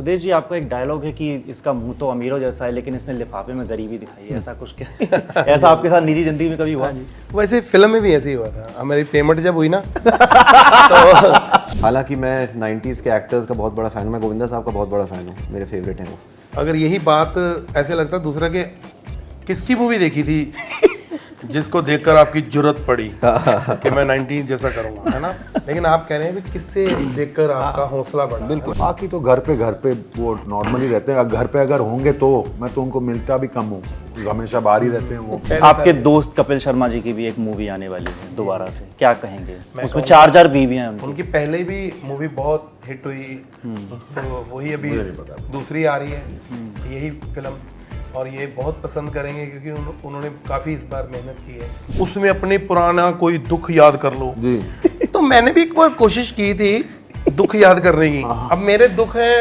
सुदेश जी, आपका एक डायलॉग है कि इसका मुंह तो अमीरों जैसा है लेकिन इसने लिफाफे में गरीबी दिखाई है, ऐसा कुछ क्या ऐसा आपके साथ निजी जिंदगी में कभी हुआ? वैसे फिल्म में भी ऐसे ही हुआ था, हमारी पेमेंट जब हुई ना हालांकि मैं 90s के एक्टर्स का बहुत बड़ा फ़ैन हूँ, मैं गोविंदा साहब का बहुत बड़ा फ़ैन हूँ, मेरे फेवरेट हैं वो। अगर यही बात ऐसे लगता दूसरा के किसकी मूवी देखी थी जिसको देखकर आपकी जरूरत पड़ी कि मैं 90 जैसा करूंगा, है ना? लेकिन आप कह रहे हैं कि किससे देखकर आपका हौसला बढ़ा। बिल्कुल। बाकी तो घर पे वो नॉर्मली रहते हैं, घर पे अगर होंगे तो मैं तो उनको मिलता भी कम हूँ, हमेशा बाहर ही रहते हैं वो। आपके दोस्त कपिल शर्मा जी की भी एक मूवी आने वाली है दोबारा से, क्या कहेंगे? उसमें 4 बीवियां हैं उनकी पहले भी मूवी बहुत हिट हुई, तो वही अभी दूसरी आ रही है यही फिल्म, और ये बहुत पसंद करेंगे क्योंकि उन्होंने काफी इस बार मेहनत की है। उसमें अपने पुराना कोई दुख याद कर लो जी। तो मैंने भी एक बार कोशिश की थी दुख याद करने की। अब मेरे दुख है,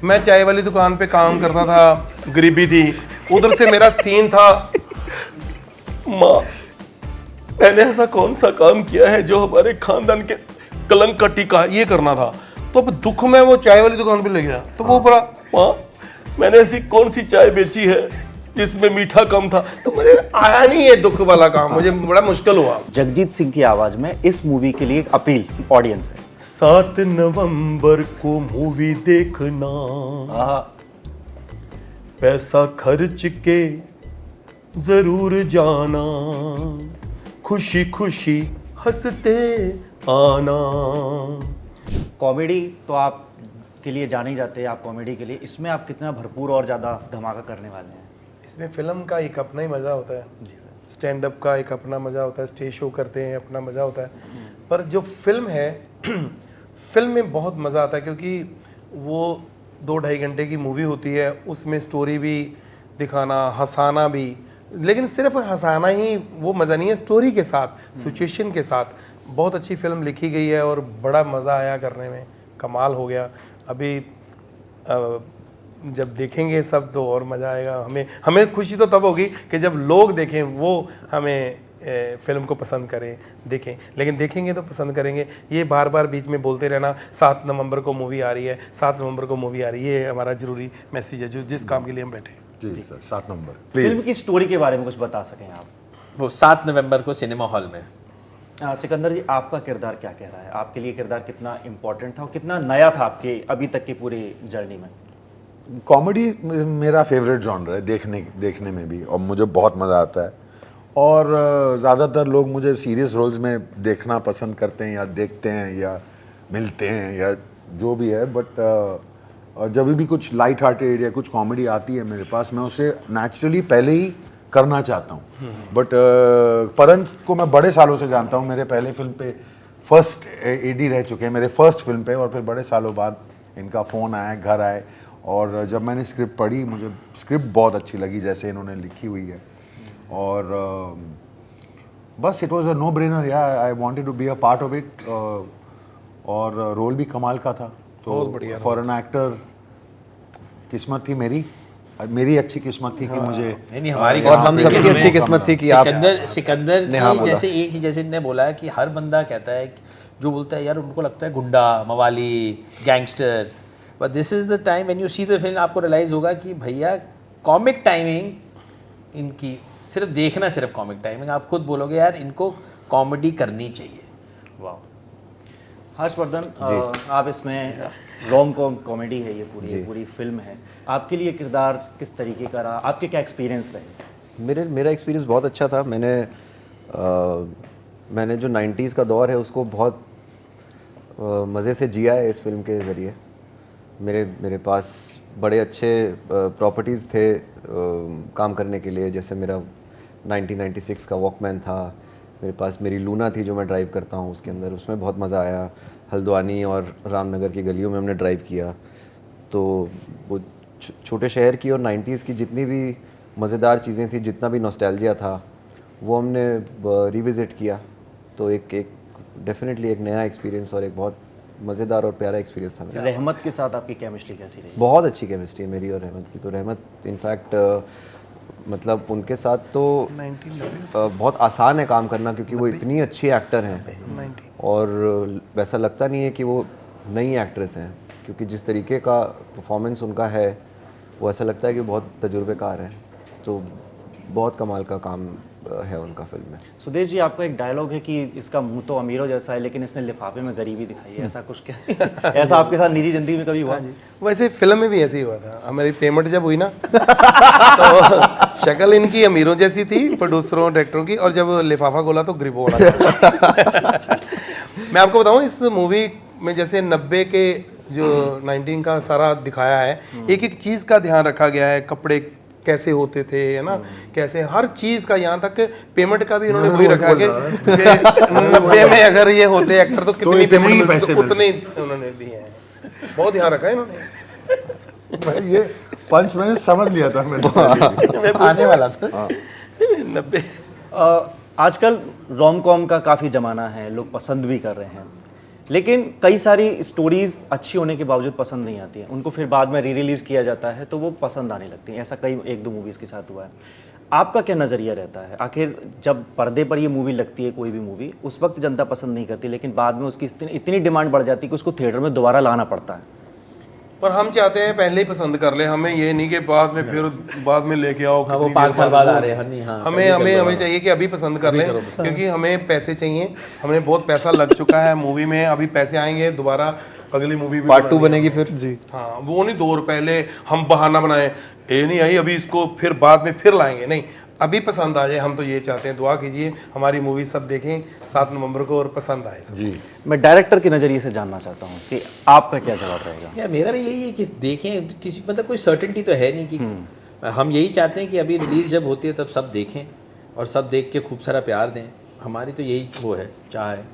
मैं चाय वाली दुकान पे काम करता था, गरीबी थी, उधर से मेरा सीन था माँ मैंने ऐसा कौन सा काम किया है जो हमारे खानदान के कलंक का टीका, ये करना था। तो अब दुख में वो चाय वाली दुकान पे ले गया, तो वो बड़ा माँ मैंने ऐसी कौन सी चाय बेची है जिसमें मीठा कम था, तो मुझे आया नहीं ये दुख वाला काम, मुझे बड़ा मुश्किल हुआ। जगजीत सिंह की आवाज में इस मूवी के लिए एक अपील ऑडियंस है। 7 नवंबर को मूवी देखना, पैसा खर्च के जरूर जाना, खुशी खुशी हंसते आना। कॉमेडी तो आप के लिए जाने ही जाते हैं, आप कॉमेडी के लिए, इसमें आप कितना भरपूर और ज़्यादा धमाका करने वाले हैं? इसमें फिल्म का एक अपना ही मज़ा होता है जी सर। स्टैंड अप का एक अपना मज़ा होता है, स्टेज शो करते हैं अपना मज़ा होता है, पर जो फिल्म है फिल्म में बहुत मज़ा आता है क्योंकि वो 2-2.5 घंटे की मूवी होती है, उसमें स्टोरी भी दिखाना, हंसाना भी, लेकिन सिर्फ हंसाना ही वो मज़ा नहीं है, स्टोरी के साथ, सिचुएशन के साथ बहुत अच्छी फिल्म लिखी गई है और बड़ा मज़ा आया करने में, कमाल हो गया। अभी जब देखेंगे सब तो और मज़ा आएगा। हमें खुशी तो तब होगी कि जब लोग देखें, वो हमें फिल्म को पसंद करें, देखें, लेकिन देखेंगे तो पसंद करेंगे। ये बार बार बीच में बोलते रहना 7 नवंबर को मूवी आ रही है, 7 नवंबर को मूवी आ रही है, ये हमारा ज़रूरी मैसेज है जो जिस काम के लिए हम बैठे। जी सर, 7 नवंबर फिल्म की स्टोरी के बारे में कुछ बता सकें आप? वो 7 नवंबर को सिनेमा हॉल में। सिकंदर जी, आपका किरदार क्या कह रहा है? आपके लिए किरदार कितना इम्पोर्टेंट था और कितना नया था आपके अभी तक की पूरी जर्नी में? कॉमेडी मेरा फेवरेट जॉनर है, देखने में भी, और मुझे बहुत मज़ा आता है। और ज़्यादातर लोग मुझे सीरियस रोल्स में देखना पसंद करते हैं, या देखते हैं, या मिलते हैं, या जो भी है। बट जब भी कुछ लाइट हार्टेड या कुछ कॉमेडी आती है मेरे पास, मैं उसे नेचुरली पहले ही करना चाहता हूँ। बट परन को मैं बड़े सालों से जानता हूँ, मेरे पहले फिल्म पे फर्स्ट एडी रह चुके हैं, मेरे फर्स्ट फिल्म पे, और फिर बड़े सालों बाद इनका फ़ोन आया, घर आए, और जब मैंने स्क्रिप्ट पढ़ी, मुझे स्क्रिप्ट बहुत अच्छी लगी जैसे इन्होंने लिखी हुई है, और बस it was a no brainer, या I wanted to be a part of it, और रोल भी कमाल का था। तो फॉर एन एक्टर किस्मत थी मेरी अच्छी किस्मत थी कि मुझे, नहीं हमारी, और हम सबकी अच्छी किस्मत थी कि आप सिकंदर की जैसे एक ही, जैसे इन्होंने बोला है कि हर बंदा कहता है, जो बोलता है यार उनको लगता है गुंडा, मवाली, gangster, but this is the time when you see the film, आपको रियलाइज होगा कि भैया कॉमिक टाइमिंग इनकी, सिर्फ देखना, सिर्फ कॉमिक टाइमिंग, आप खुद बोलोगे यार इनको कॉमेडी करनी चाहिए। वाह। हर्षवर्धन, आप इसमें रोम कॉमेडी है, ये पूरी फिल्म है, आपके लिए किरदार किस तरीके का रहा? आपके क्या एक्सपीरियंस रहे? मेरा एक्सपीरियंस बहुत अच्छा था। मैंने जो 90s का दौर है उसको बहुत मज़े से जिया है इस फिल्म के ज़रिए। मेरे पास बड़े अच्छे प्रॉपर्टीज़ थे काम करने के लिए, जैसे मेरा 1996 का वॉकमैन था, मेरे पास मेरी लूना थी जो मैं ड्राइव करता हूँ उसके अंदर, उसमें बहुत मज़ा आया। हल्द्वानी और रामनगर की गलियों में हमने ड्राइव किया, तो वो छोटे शहर की और 90s की जितनी भी मज़ेदार चीज़ें थी, जितना भी नॉस्टैल्जिया था, वो हमने रिविज़िट किया। तो एक डेफिनेटली एक नया एक्सपीरियंस और एक बहुत मज़ेदार और प्यारा एक्सपीरियंस था मेरा। रहमत के साथ आपकी केमिस्ट्री कैसी रही? बहुत अच्छी केमिस्ट्री है मेरी और रहमत की। तो रहमत इनफैक्ट मतलब उनके साथ तो बहुत आसान है काम करना, क्योंकि वो इतनी अच्छी एक्टर हैं और वैसा लगता नहीं है कि वो नई एक्ट्रेस हैं। क्योंकि जिस तरीके का परफॉर्मेंस उनका है वो ऐसा लगता है कि बहुत तजुर्बेकार है, तो बहुत कमाल का काम है उनका फिल्म में। सुदेश जी, आपका एक डायलॉग है कि इसका मुंह तो अमीरों जैसा है लेकिन इसने लिफाफे में गरीबी दिखाई है, ऐसा कुछ क्या ऐसा आपके साथ निजी जिंदगी में कभी हुआ? वैसे फिल्म में भी ऐसे ही हुआ था। हमारी पेमेंट जब हुई ना तो शक्ल इनकी अमीरों जैसी थी, प्रोड्यूसरों डायरेक्टरों की, और जब लिफाफा खोला तो गरीबों वाला था। मैं आपको बताऊं, इस मूवी में जैसे 90 के जो 19 का सारा दिखाया है, एक एक चीज का ध्यान रखा गया है, कपड़े कैसे होते थे, है ना, कैसे हर चीज का, यहाँ तक पेमेंट का भी इन्होंने वही रखा कि 90 में अगर ये होते एक्टर तो कितनी पेमेंट पैसे उतने उन्होंने दिए हैं। बहुत ध्यान रखा है इन्होंने। भाई ये पंच मैंने समझ लिया था, मैंने आने वाला था। 90 आजकल रोम कॉम का काफ़ी ज़माना है, लोग पसंद भी कर रहे हैं, लेकिन कई सारी स्टोरीज़ अच्छी होने के बावजूद पसंद नहीं आती हैं, उनको फिर बाद में री रिलीज़ किया जाता है तो वो पसंद आने लगती हैं। ऐसा कई 1-2 मूवीज़ के साथ हुआ है। आपका क्या नज़रिया रहता है? आखिर जब पर्दे पर ये मूवी लगती है, कोई भी मूवी, उस वक्त जनता पसंद नहीं करती, लेकिन बाद में उसकी इतनी डिमांड बढ़ जाती है कि उसको थिएटर में दोबारा लाना पड़ता है। पर हम चाहते हैं पहले ही पसंद कर ले, हमें ये नहीं कि बाद में फिर बाद में लेके आओ। हाँ, वो 5 साल बाद आ रहे हैं। हाँ, हमें चाहिए कि अभी पसंद कर लें, क्योंकि हमें पैसे चाहिए, हमने बहुत पैसा लग चुका है मूवी में, अभी पैसे आएंगे दोबारा, अगली मूवी भी पार्ट 2 बनेगी फिर जी। हाँ, वो नहीं 2 पहले हम बहाना बनाए, ये नहीं आई अभी इसको फिर बाद में फिर लाएंगे, नहीं, अभी पसंद आ जाए। हम तो ये चाहते हैं, दुआ कीजिए हमारी मूवी सब देखें 7 नवंबर को और पसंद आए सब। जी। मैं डायरेक्टर के नज़रिए से जानना चाहता हूँ कि आपका क्या जवाब रहेगा? यार मेरा भी यही है कि देखें, किसी मतलब कोई सर्टेनिटी तो है नहीं कि हम यही चाहते हैं कि अभी रिलीज़ जब होती है तब सब देखें और सब देख के खूब सारा प्यार दें। हमारी तो यही वो है, चाह है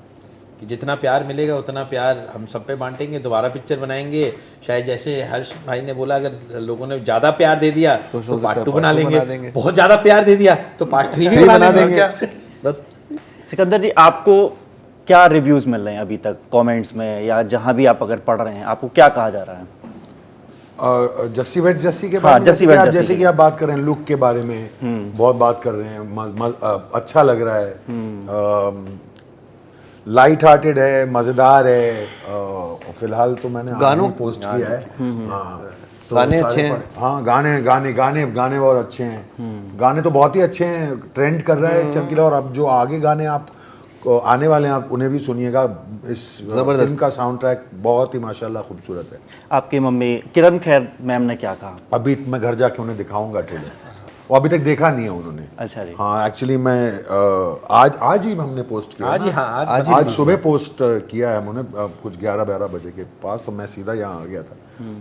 कि जितना प्यार मिलेगा उतना प्यार हम सब पे बांटेंगे, दोबारा पिक्चर बनाएंगे। शायद जैसे हर्ष भाई ने बोला, अगर लोगों ने ज़्यादा प्यार दे दिया तो पार्ट 2 बना लेंगे, बहुत ज़्यादा प्यार दे दिया तो पार्ट 3 भी बना देंगे। बस सिकंदर जी, आपको क्या रिव्यूज़ मिल रहे हैं अभी तक कमेंट्स में या जहाँ भी आप अगर पढ़ रहे हैं, आपको क्या कहा जा रहा है? जस्सी वेट जस्सी के बारे में, जस्सी वेट जस्सी जैसे कि आप बात कर रहे हैं लुक के बारे में, बहुत बात कर रहे हैं, अच्छा लग रहा है, लाइट हार्टेड है, मजेदार है। फिलहाल तो मैंने गानों पोस्ट किया है। हाँ, तो गाने अच्छे हैं। हाँ, गाने बहुत अच्छे हैं। गाने तो बहुत ही अच्छे हैं, ट्रेंड कर रहा है चमकीला। और अब जो आगे गाने आप आने वाले हैं, आप उन्हें भी सुनिएगा। इस फिल्म का साउंड ट्रैक बहुत ही माशाल्लाह खूबसूरत है। आपकी मम्मी किरण खेर मैम ने क्या कहा? अभी मैं घर जाके उन्हें दिखाऊंगा ट्रेलर, वो अभी तक देखा नहीं है उन्होंने। अच्छा जी। हाँ, एक्चुअली मैं आज ही हमने पोस्ट किया। आज सुबह पोस्ट किया है हमने कुछ 11-12 बजे के पास, तो मैं सीधा यहाँ आ गया था।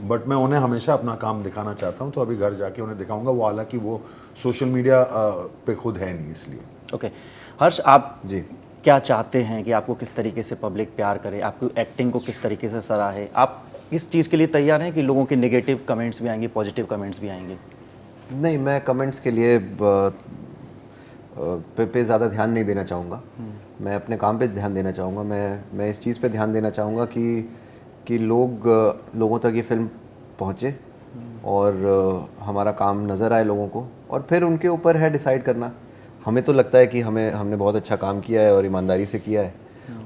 बट मैं उन्हें हमेशा अपना काम दिखाना चाहता हूँ, तो अभी घर जाके उन्हें दिखाऊंगा। वो हालांकि वो सोशल मीडिया पे खुद है नहीं, इसलिए। ओके हर्ष, आप जी क्या चाहते हैं कि आपको किस तरीके से पब्लिक प्यार करे, आपकी एक्टिंग को किस तरीके से सराहे? आप इस चीज़ के लिए तैयार हैं कि लोगों के नेगेटिव कमेंट्स भी आएंगे, पॉजिटिव कमेंट्स भी आएंगे? नहीं, मैं कमेंट्स के लिए पे ज़्यादा ध्यान नहीं देना चाहूँगा। मैं अपने काम पे ध्यान देना चाहूँगा। मैं इस चीज़ पे ध्यान देना चाहूँगा कि लोगों तक ये फिल्म पहुँचे और हमारा काम नज़र आए लोगों को, और फिर उनके ऊपर है डिसाइड करना। हमें तो लगता है कि हमने बहुत अच्छा काम किया है और ईमानदारी से किया है,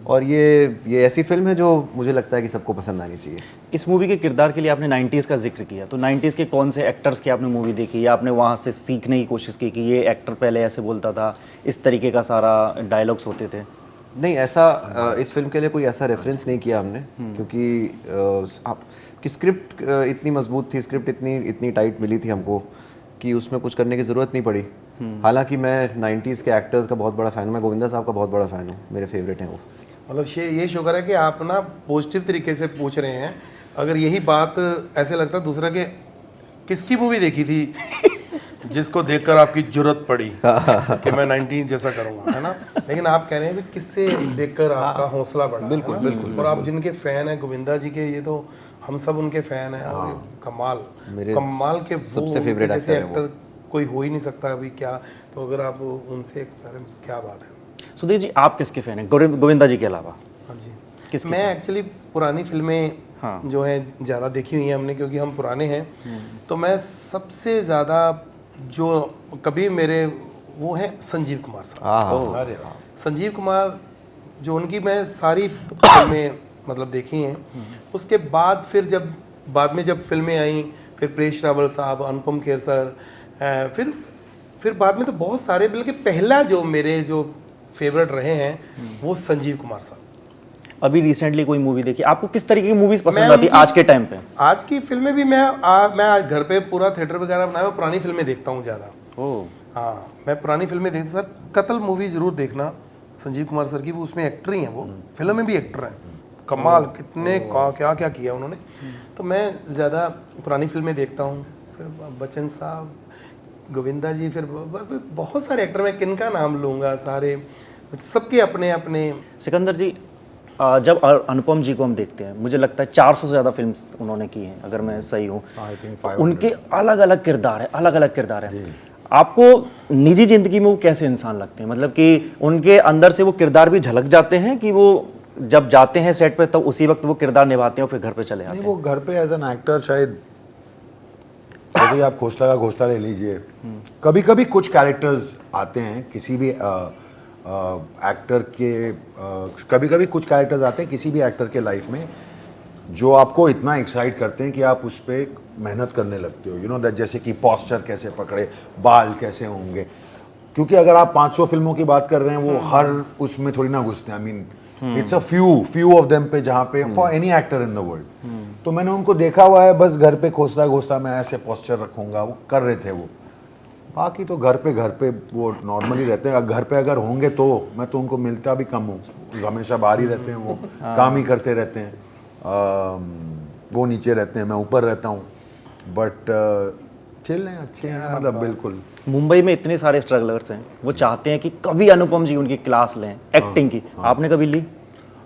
और ये ऐसी फिल्म है जो मुझे लगता है कि सबको पसंद आनी चाहिए। इस मूवी के किरदार के लिए आपने 90s का जिक्र किया, तो 90s के कौन से एक्टर्स की आपने मूवी देखी या आपने वहाँ से सीखने की कोशिश की कि ये एक्टर पहले ऐसे बोलता था, इस तरीके का सारा डायलॉग्स होते थे? नहीं, ऐसा इस फिल्म के लिए कोई ऐसा रेफरेंस नहीं किया हमने, क्योंकि स्क्रिप्ट इतनी मजबूत थी, स्क्रिप्ट इतनी टाइट मिली थी हमको कि उसमें कुछ करने की ज़रूरत नहीं पड़ी। हालांकि मैं 90s के एक्टर्स का बहुत बड़ा फ़ैन हूँ। मैं गोविंदा साहब का बहुत बड़ा फ़ैन हूँ, मेरे फेवरेट हैं वो। मतलब ये शुक्र है कि आप ना पॉजिटिव तरीके से पूछ रहे हैं। अगर यही बात ऐसे लगता दूसरा के किसकी मूवी देखी थी जिसको देखकर आपकी जरूरत पड़ी कि मैं 90 जैसा करूँगा, है ना? लेकिन आप कह रहे हैं कि किससे देखकर आपका हौसला बढ़ा। बिल्कुल बिल्कुल। और आप जिनके फ़ैन हैं गोविंदा जी के, ये तो हम सब उनके फ़ैन हैं। और कमाल के सबसे फेवरेट एक्टर कोई हो ही नहीं सकता अभी। क्या तो अगर आप उनसे क्या बात है। सुधीर जी, आप किसके फ़ैन हैं गोविंदा जी के अलावा? हाँ जी, मैं एक्चुअली पुरानी फिल्में जो है ज़्यादा देखी हुई हैं हमने, क्योंकि हम पुराने हैं। तो मैं सबसे ज़्यादा जो कभी मेरे वो है संजीव कुमार साहब। संजीव कुमार जो उनकी मैं सारी फिल्में मतलब देखी हैं। उसके बाद फिर जब बाद में जब फिल्में आई, फिर प्रेश रावल साहब, अनुपम खेर सर, फिर बाद में तो बहुत सारे, बल्कि पहला जो मेरे जो फेवरेट रहे हैं वो संजीव कुमार साहब। अभी रिसेंटली कोई मूवी देखी, आपको किस तरीके की मूवीज पसंद मैं आती है उनकी- आज के टाइम पे? आज की फिल्में भी मैं आज घर पे पूरा थिएटर वगैरह बनाया, मैं पुरानी फिल्में देखता हूँ ज़्यादा। ओह, हाँ, मैं पुरानी फिल्में देखता सर। कत्ल मूवी जरूर देखना संजीव कुमार सर की, वो उसमें एक्टर ही हैं, वो फिल्म में भी एक्टर हैं। कमाल, कितने क्या क्या किया उन्होंने। तो मैं ज़्यादा पुरानी फिल्में देखता हूँ। फिर बच्चन साहब, गोविंदा जी, फिर बहुत सारे एक्टर, मैं किनका नाम लूँगा, सारे सबके अपने अपने। सिकंदर जी, जब अनुपम जी को हम देखते हैं, मुझे लगता है 400 से ज़्यादा फिल्म्स उन्होंने की हैं, अगर मैं सही हूँ। आई थिंक तो उनके अलग अलग किरदार है, अलग अलग किरदार है। आपको निजी जिंदगी में वो कैसे इंसान लगते हैं? मतलब कि उनके अंदर से वो किरदार भी झलक जाते हैं कि वो जब जाते हैं सेट पे, तब उसी वक्त वो किरदार निभाते हैं और फिर घर पे चले आते नहीं, हैं? वो घर पे एज एन एक्टर शायद, जैसे आप घोसला का घोसला ले लीजिए, कभी कभी कुछ कैरेक्टर्स आते हैं किसी भी एक्टर के, कभी कभी कुछ कैरेक्टर्स आते हैं किसी भी एक्टर के लाइफ में जो आपको इतना एक्साइट करते हैं कि आप उस पर मेहनत करने लगते हो, यू नो दैट। जैसे कि पॉस्चर कैसे पकड़े, बाल कैसे होंगे, क्योंकि अगर आप 500 फिल्मों की बात कर रहे हैं, वो हर उसमें थोड़ी ना घुसते हैं। I mean it's a few of them पे, जहाँ पे for any actor in the world. तो मैंने उनको देखा हुआ है, बस घर पे घोसला घोसला मैं ऐसे पॉस्चर रखूंगा, वो कर रहे थे वो। बाकी तो घर पे वो नॉर्मली रहते हैं। घर पे अगर होंगे तो मैं तो उनको मिलता भी कम हूँ, हमेशा बाहर ही रहते हैं वो, काम ही करते रहते हैं। वो नीचे रहते हैं, मैं ऊपर रहता हूँ, बट चिल हैं, अच्छे हैं, मतलब बिल्कुल। मुंबई में इतने सारे स्ट्रगलर्स हैं, वो चाहते हैं कि कभी अनुपम जी उनकी क्लास लें एक्टिंग की। आपने कभी ली?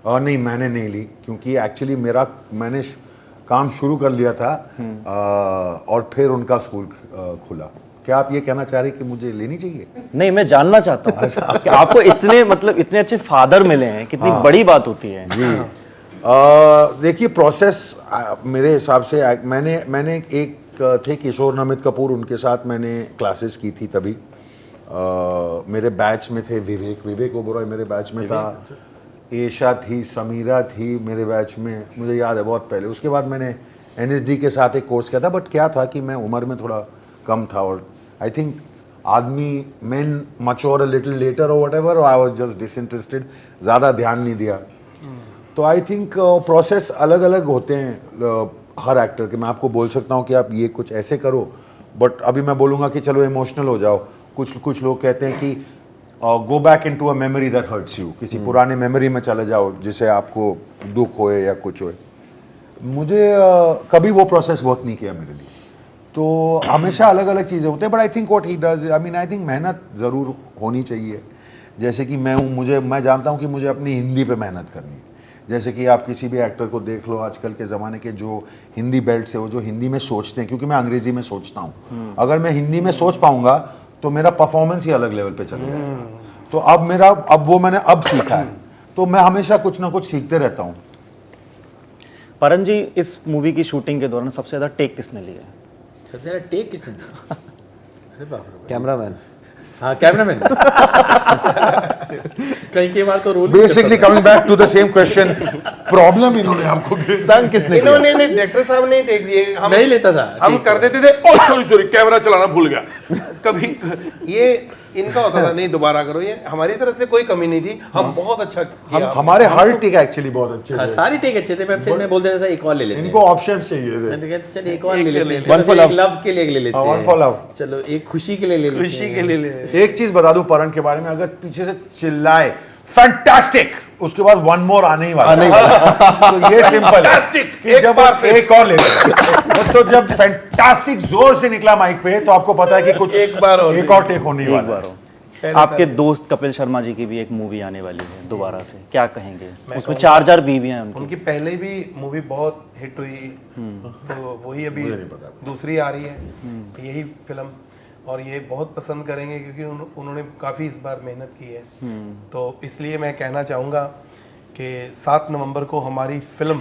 नहीं, मैंने नहीं ली, क्योंकि एक्चुअली मैंने काम शुरू कर लिया था और फिर उनका स्कूल खुला। क्या आप ये कहना चाह रहे कि मुझे लेनी चाहिए? नहीं, मैं जानना चाहता हूँ कि आपको इतने मतलब इतने अच्छे फादर मिले हैं, कितनी बड़ी बात होती है। जी, देखिए प्रोसेस मेरे हिसाब से मैंने एक थे किशोर नमित कपूर, उनके साथ मैंने क्लासेस की थी तभी। मेरे बैच में थे विवेक ओबरॉय मेरे बैच में था, एशा थी, समीरा थी मेरे बैच में, मुझे याद है बहुत पहले। उसके बाद मैंने NSD के साथ एक कोर्स किया था, बट क्या था कि मैं उम्र में थोड़ा कम था, और आई थिंक आदमी main mature a little letter और व्हाटएवर, और आई वाज जस्ट डिसइंटरेस्टेड, ज़्यादा ध्यान नहीं दिया। तो आई थिंक प्रोसेस अलग अलग होते हैं हर एक्टर के। मैं आपको बोल सकता हूँ कि आप ये कुछ ऐसे करो, बट अभी मैं बोलूँगा कि चलो इमोशनल हो जाओ। कुछ लोग कहते हैं कि go back into a memory that hurts you, किसी पुराने मेमोरी में चले जाओ जिसे आपको दुख होए या कुछ होए। मुझे कभी वो प्रोसेस वर्क नहीं किया मेरे लिए। तो हमेशा अलग अलग चीज़ें होती हैं, but I think what he does, I think मेहनत ज़रूर होनी चाहिए। जैसे कि मैं जानता हूँ कि मुझे अपनी हिंदी पे मेहनत करनी है। जैसे कि आप किसी भी एक्टर को देख लो आजकल के ज़माने के, जो हिंदी बेल्ट से, वो जो हिंदी में सोचते हैं, क्योंकि मैं अंग्रेज़ी में सोचता हूँ। अगर मैं हिंदी में सोच पाऊँगा तो मेरा परफॉर्मेंस ही अलग लेवल पे चला जाएगा। तो अब वो मैंने सीखा है, तो मैं हमेशा कुछ ना कुछ सीखते रहता हूँ। परन जी, इस मूवी की शूटिंग के दौरान सबसे ज़्यादा टेक किसने लिया है? सबसे ज़्यादा टेक किसने दिया? अरे बाप रे, कैमरामैन। हाँ, कैमरामैन। कई बार तो role basically coming back to the same question, problem इन्होंने आपको तंग किसने किया? इन्होंने डायरेक्टर साहब ने टेक दिए, हम नहीं लेता था, हम कर देते थे, ओ सॉरी कैमरा चलाना भूल गया। कभी ये इनका होता था, नहीं दोबारा करो। ये हमारी तरफ से कोई कमी नहीं थी, हम बहुत अच्छा किया। हमारे हर टेक एक्चुअली बहुत अच्छे हाँ, थे। सारी टेक अच्छे थे। मैं फिर मैं बोल देता था एक और ले लेते हैं। इनको ऑप्शंस चाहिए थे। मैं तो कहता चल एक और ले लेते हैं, One for चलो love। एक लव के लिए ले लेते हैं, One for love। चलो एक खुशी के लिए ले लेते हैं, खुशी के लिए ले। एक चीज बता दूं परन के बारे में, अगर पीछे से चिल्लाए फैंटास्टिक, उसके बाद वन मोर आने ही वाला है। तो ये सिंपल है कि एक जब बार आप एक और ले तो जब फैंटास्टिक जोर से निकला माइक पे, तो आपको पता है कि कुछ एक बार और एक और टेक होने ही वाला है। आपके दोस्त कपिल शर्मा जी की भी एक मूवी आने वाली है दोबारा से, क्या कहेंगे? उसमें 4 बीवियां हैं उनकी। उनकी पहले भी मूवी बहुत हिट हुई, तो वही अभी दूसरी आ रही है, यही फिल्म, और ये बहुत पसंद करेंगे क्योंकि उन्होंने काफ़ी इस बार मेहनत की है। तो इसलिए मैं कहना चाहूँगा कि 7 नवंबर को हमारी film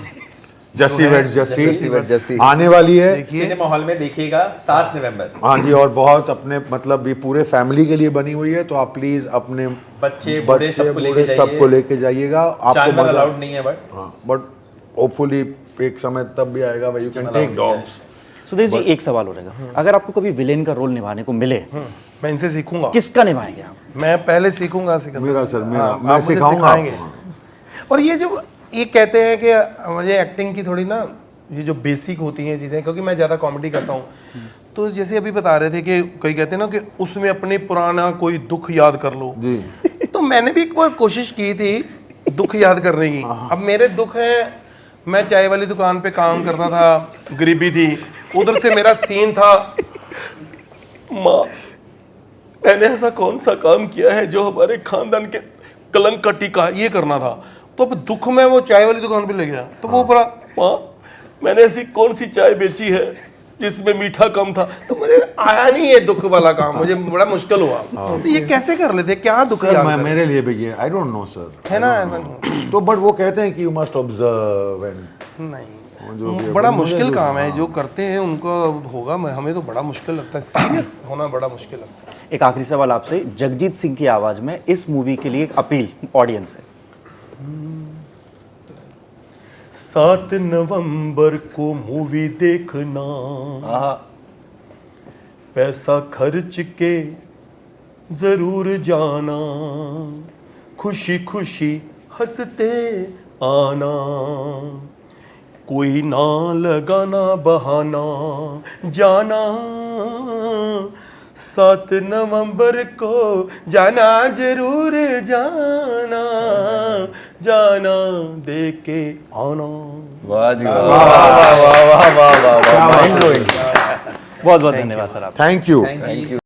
Jassi weds Jassi weds Jassi आने वाली है। सिनेमा हॉल में देखिएगा 7 नवंबर। हाँ जी, और बहुत अपने मतलब ये पूरे फैमिली के लिए बनी हुई है, तो आप प्लीज अपने बच्चे बूढ़े सबको लेके सबको लेके जाइएगा। आपको जानवर मजा, अलाउड नहीं है, बट हाँ, बट होपफुली एक समय तब भी आएगा वही you can take dogs. Sudesh ji, एक सवाल हो रहेगा, अगर आपको कभी विलेन का रोल निभाने को मिले, मैं इनसे सीखूंगा। किसका निभाएंगे आप? मैं पहले सीखूंगा सिकंदर। मेरा सर, मेरा हाँ, मैं आप मुझे सिखाऊंगा सिखाएंगे। आपको। और ये जो ये कहते हैं कि मुझे एक्टिंग की थोड़ी ना ये जो बेसिक होती हैं चीज़ें, क्योंकि मैं ज़्यादा कॉमेडी करता हूँ, तो जैसे अभी बता रहे थे कि कोई कहते हैं ना कि उसमें अपने पुराना कोई दुख याद कर लो जी। तो मैंने भी एक बार कोशिश की थी दुख याद करने की। अब मेरे दुख है, मैं चाय वाली दुकान पे काम करता था, गरीबी थी, उधर से मेरा सीन था, माँ मैंने ऐसा कौन सा काम किया है जो हमारे खानदान के कलंक का टीका, ये करना था। तो अब दुख में वो चाय वाली दुकान पे ले गया, तो वो बड़ा, माँ मैंने ऐसी कौन सी चाय बेची है जिसमें मीठा कम था, तो मुझे आया नहीं ये दुख वाला काम, मुझे बड़ा मुश्किल हुआ। तो ये कैसे कर लेते, क्या दुख सर याद मैं करें? मेरे लिए भी ये आई डोंट नो सर, है ना ऐसा नहीं। तो बट वो कहते हैं कि यू मस्ट ऑब्जर्व एंड नहीं, बड़ा मुश्किल काम है जो करते हैं उनको होगा, हमें तो बड़ा मुश्किल लगता है, सीरियस होना बड़ा मुश्किल लगता है। एक आखिरी सवाल आपसे, जगजीत सिंह की आवाज में इस मूवी के लिए एक अपील ऑडियंस है। 7 नवंबर को मूवी देखना, पैसा खर्च के जरूर जाना, खुशी खुशी हंसते आना, कोई ना लगाना बहाना, जाना 7 नवंबर को जाना जरूर जाना, जाना देख के आना। वाह जी वाह। बहुत बहुत धन्यवाद सर आप। Thank you.